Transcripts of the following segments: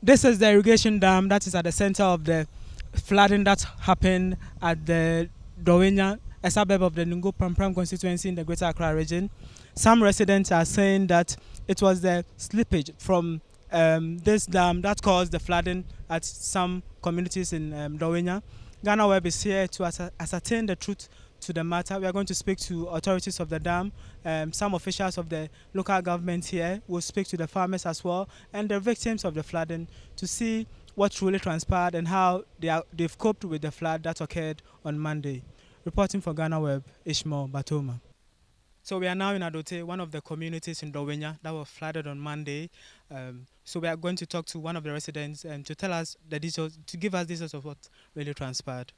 This is the irrigation dam that is at the center of the flooding that happened at the Dawhenya, a suburb of the Nkommo Wo constituency in the Greater Accra region. Some residents are saying that it was the slippage from this dam that caused the flooding at some communities in Dawhenya. GhanaWeb is here to ascertain the truth to the matter. We are going to speak to authorities of the dam. Some officials of the local government here will speak to the farmers as well and the victims of the flooding to see what truly transpired and how they've coped with the flood that occurred on Monday. Reporting for GhanaWeb, Ishmael Batoma. So we are now in Adote, one of the communities in Dawhenya that were flooded on Monday. So we are going to talk to one of the residents to tell us the details, to give us details of what really transpired.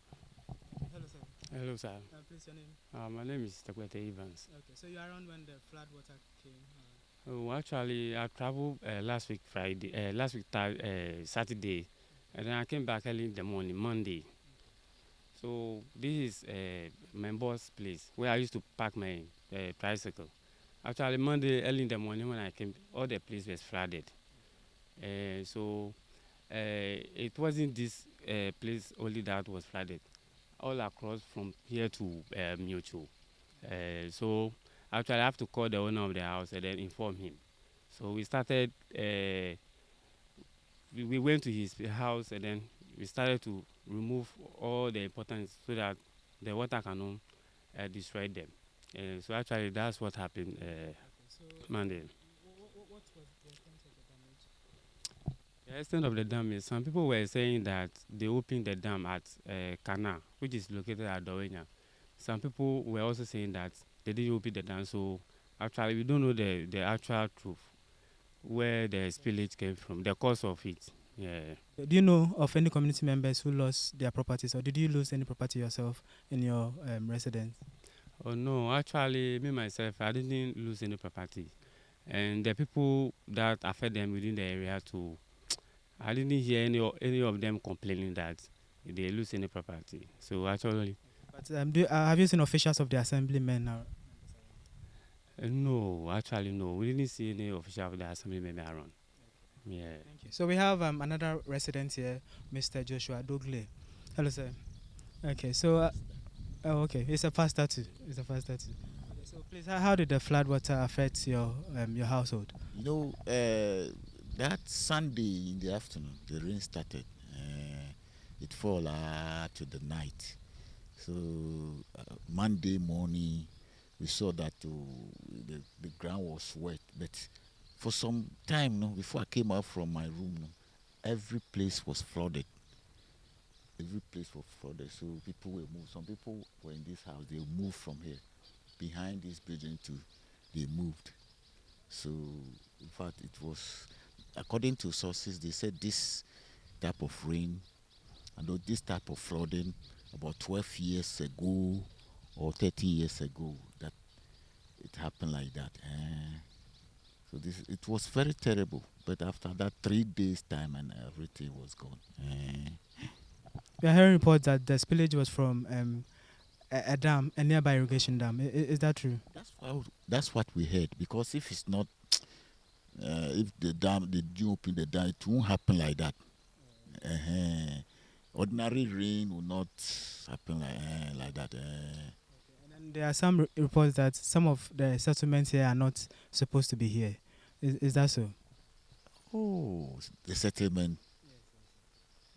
Hello, sir. Hello, sir. Please, your name? My name is Talkertainment. Okay, so you are around when the flood water came? Oh, actually, I traveled last week Saturday, and then I came back early in the morning, Monday. So this is my boss' place where I used to park my tricycle. Actually, Monday early in the morning when I came, all the place was flooded. So it wasn't this place only that was flooded. All across from here to Mutual. So actually I have to call the owner of the house and then inform him. So we started, we went to his house and then we started to remove all the important so that the water cannot destroy them. So actually that's what happened Monday. What was the extent of the damage? The extent of the damage, some people were saying that they opened the dam at Kana, which is located at Dawhenya. Some people were also saying that they didn't open the dam, so actually we don't know the actual truth, where the spillage came from, the cause of it. Yeah. Do you know of any community members who lost their properties, or did you lose any property yourself in your residence? Oh no, actually me myself, I didn't lose any property. And the people that affect them within the area too, I didn't hear any of them complaining that they lose any property. So actually, but have you seen officials of the assemblymen now? No, actually no. We didn't see any official of the assemblymen around. Yeah. Thank you. So we have another resident here, Mr. Joshua Dogle. Hello, sir. Okay, so okay, it's a pastor too. It's a pastor too. Okay, so please, how did the flood water affect your household? You know, that Sunday in the afternoon, the rain started. It fell to the night. So Monday morning, we saw that the ground was wet. But for some time, before I came out from my room, every place was flooded. Every place was flooded. So people were moved. Some people were in this house. They moved from here, behind this building too. They moved. So in fact, it was, according to sources, they said this type of rain and this type of flooding about 12 years ago or 30 years ago that it happened like that. So it was very terrible. But after that, 3 days time and everything was gone. We are hearing reports that the spillage was from a dam, a nearby irrigation dam. Is that true? That's what we heard. Because if it's not, if the dam, they do open the dam, it won't happen like that. Ordinary rain will not happen like that. And there are some reports that some of the settlements here are not supposed to be here. Is that so? Oh, the settlement.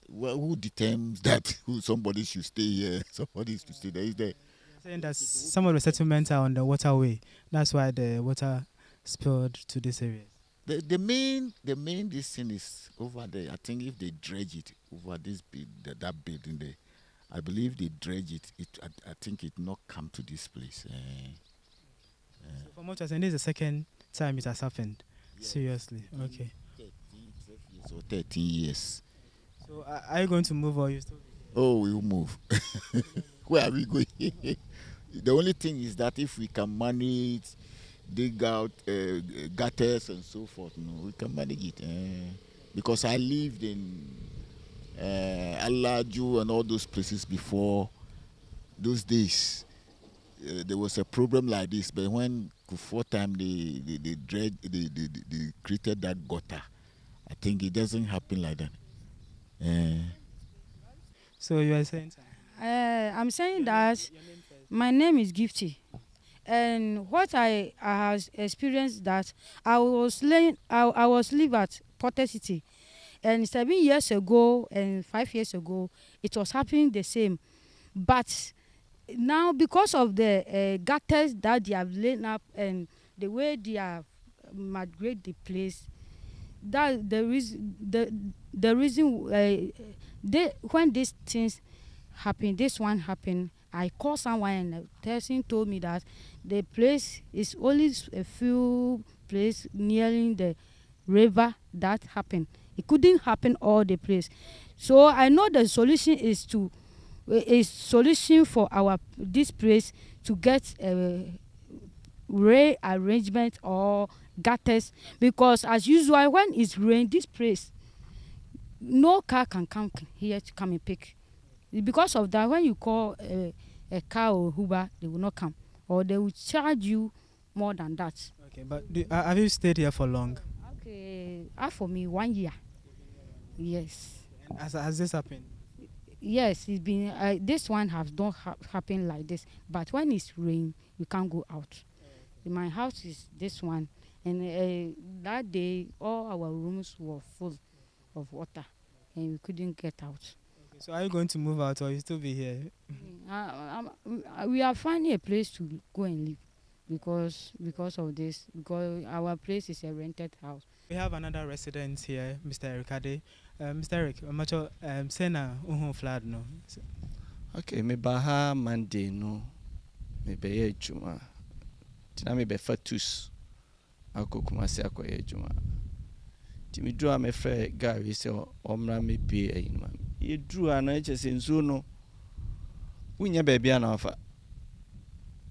Well, who determines that somebody should stay here, somebody should stay there? Is there? You're saying that some of the settlements are on the waterway. That's why the water spilled to this area. The main this thing is over there. I think if they dredge it over this that building there, I believe they dredge it. I think it not come to this place. So from what you're saying, this is the second time it has happened. Yes. Seriously, okay. 12 years or 13 years. So are you going to move or you still? Oh, we'll move. Where are we going? The only thing is that if we can manage, dig out gutters and so forth, we can manage it. Because I lived in Alaju and all those places before those days. There was a problem like this, but when before time they created that gutter I think it doesn't happen like that. So you are saying something? I'm saying that my name is Gifty, and what I has experienced that I was live at Porter City, and 7 years ago and 5 years ago it was happening the same, but now because of the gutters that they have laid up and the way they have migrate the place, that the reason they when these things happen, this one happened, I called someone and the person told me that the place is only a few place nearing the river that happened. It couldn't happen all the place. So I know the solution is to solution for our this place to get rearrangement or gutters, because as usual when it's rain this place no car can come here to come and pick. Because of that, when you call a car or Uber, they will not come, or they will charge you more than that. Okay, but have you stayed here for long? Okay, for me 1 year. Yes. And has this happened? Yes, it's been this one has not happened like this, but when it's rain you can't go out. My house is this one, and that day all our rooms were full of water and we couldn't get out. Okay, so are you going to move out or you still be here? We are finding a place to go and live because of this, because our place is a rented house. We have another resident here, Mr. Erikade. Mr. Eric, macho sena flood no. Okay, me baha Monday no. Me be juma. Tina me be fatus. Ako kumasi ako juma. Timi dru me frɛ Gary se omra me pie ayinma. Ye dru ana eche senso no. Unya baby ana afa.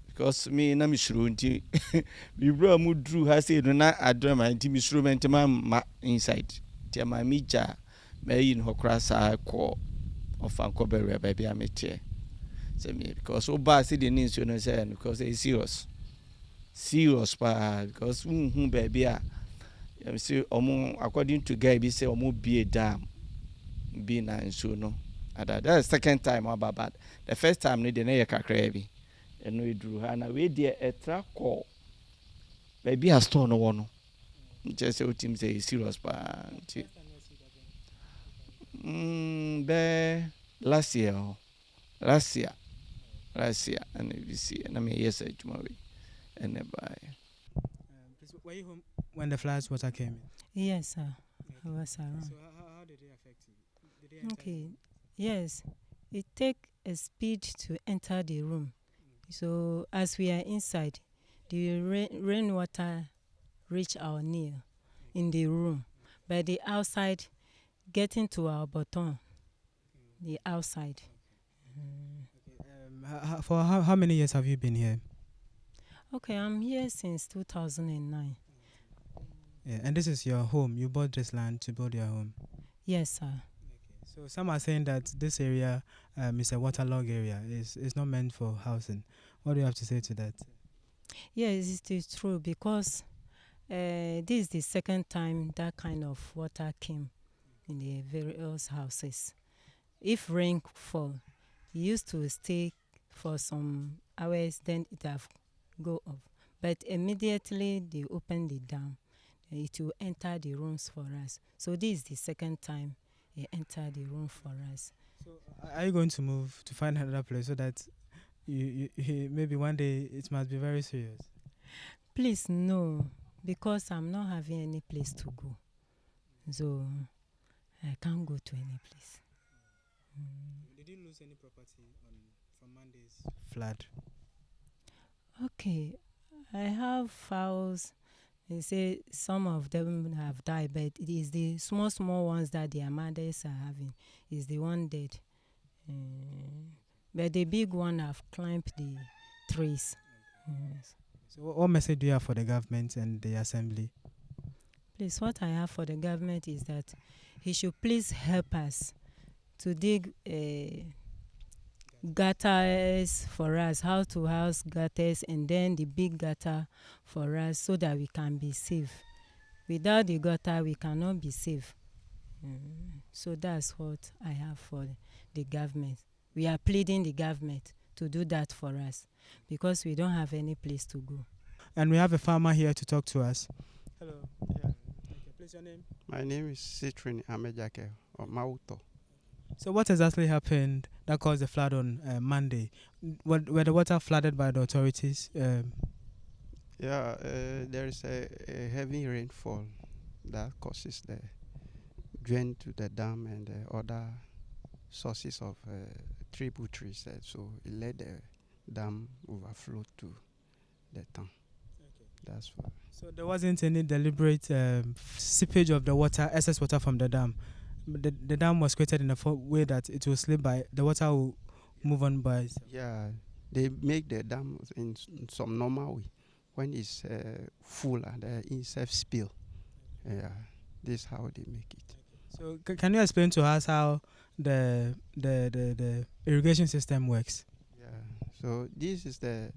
Because me na misuru nti me bro mu dru ha se no na adrema nti misuru me nti ma inside. Ti ma mi ja me yin hokra sa ko ofa ko beria baby amete. Say me because oba se the nso no say because it's serious pa because baby a you see according to guy be say be a dam be na nso no. That's the second time about bad. The first time they na kakra bi. And we drew her and we dear a track call. Baby a stone no one. Just what him say serious pa. Be last year, and we see and I mean yes tomorrow and nearby. Were you home when the flash water came in? Yes, sir. I was around. So how did it affect you? Did Okay. Yes, it take a speed to enter the room. So as we are inside, the rainwater reach our knee in the room, but the outside getting to our bottom, the outside. For how many years have you been here? Okay, I'm here since 2009. Yeah, and this is your home. You bought this land to build your home. Yes, sir. So some are saying that this area is a waterlogged area. It's not meant for housing. What do you have to say to that? Yes, it is true because this is the second time that kind of water came in the various houses. If rain fall, it used to stay for some hours, then it have go off. But immediately they open the dam, it will enter the rooms for us. So this is the second time it entered the room for us. So are you going to move to find another place so that you maybe one day it must be very serious? Please no, because I'm not having any place to go. So I can't go to any place. Did you lose any property from Monday's flood? Okay, I have fowls. They say some of them have died, but it is the small ones that their mothers are having. Is the one dead. But the big one have climbed the trees. Yes. So what message do you have for the government and the assembly? Please, what I have for the government is that he should please help us to dig gutters for us, how to house gutters, and then the big gutter for us so that we can be safe. Without the gutter, we cannot be safe. So that's what I have for the government. We are pleading the government to do that for us because we don't have any place to go. And we have a farmer here to talk to us. Hello. Yeah. Okay. Please, your name? My name is Citrin Amejake or Mauto. So what exactly happened that caused the flood on Monday? Were the water flooded by the authorities? There is a heavy rainfall that causes the drain to the dam and the other sources of tributaries. So it let the dam overflow to the town. Okay. That's why. So there wasn't any deliberate seepage of the water, excess water from the dam. The dam was created in a way that it will slip by, the water will move on by itself. Yeah, they make the dam in some normal way. When it's full and itself spill. Yeah, this is how they make it. So can you explain to us how the irrigation system works? Yeah, so this is the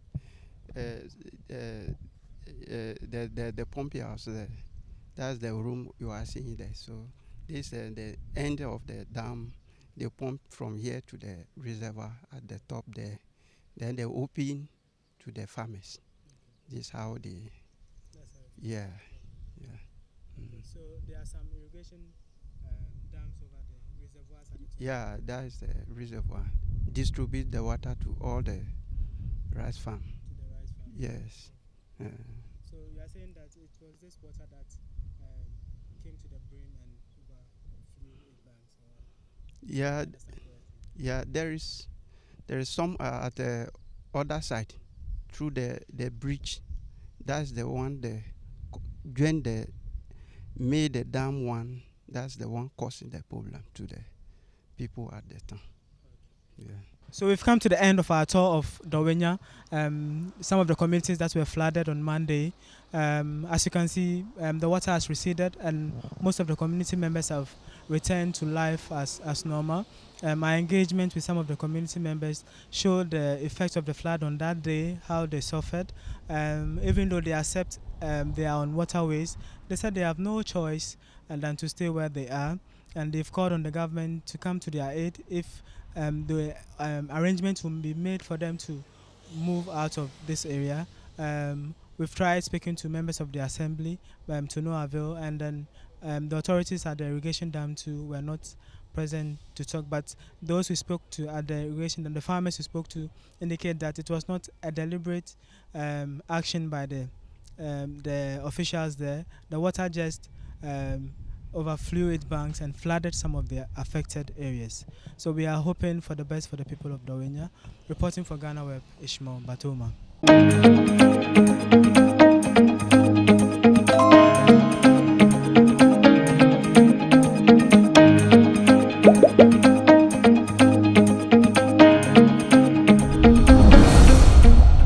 pumping house there. That's the room you are seeing there. So this is the end of the dam. They pump from here to the reservoir at the top there. Then they open to the farmers. This is how they. Yeah. So there are some irrigation dams over the reservoirs at the top. Yeah, that is the reservoir. Distribute the water to all the rice farm. To the rice farm. Yes. So you are saying that it was this water that came to the brim and overflew eight banks. Yeah. There is some at the other side, through the bridge. That's the one made the dam one. That's the one causing the problem to the people at the town. Okay. Yeah. So we've come to the end of our tour of Dawhenya. Some of the communities that were flooded on Monday. As you can see, the water has receded and most of the community members have returned to life as normal. My engagement with some of the community members showed the effects of the flood on that day, how they suffered. Even though they accept they are on waterways, they said they have no choice than to stay where they are. And they've called on the government to come to their aid if the arrangements will be made for them to move out of this area. We've tried speaking to members of the assembly to no avail, and then the authorities at the irrigation dam too were not present to talk, but those we spoke to at the irrigation dam, the farmers we spoke to, indicate that it was not a deliberate action by the officials there. The water just overflew its banks and flooded some of the affected areas. So we are hoping for the best for the people of Dawhenya. Reporting for GhanaWeb, Ishmael Batoma.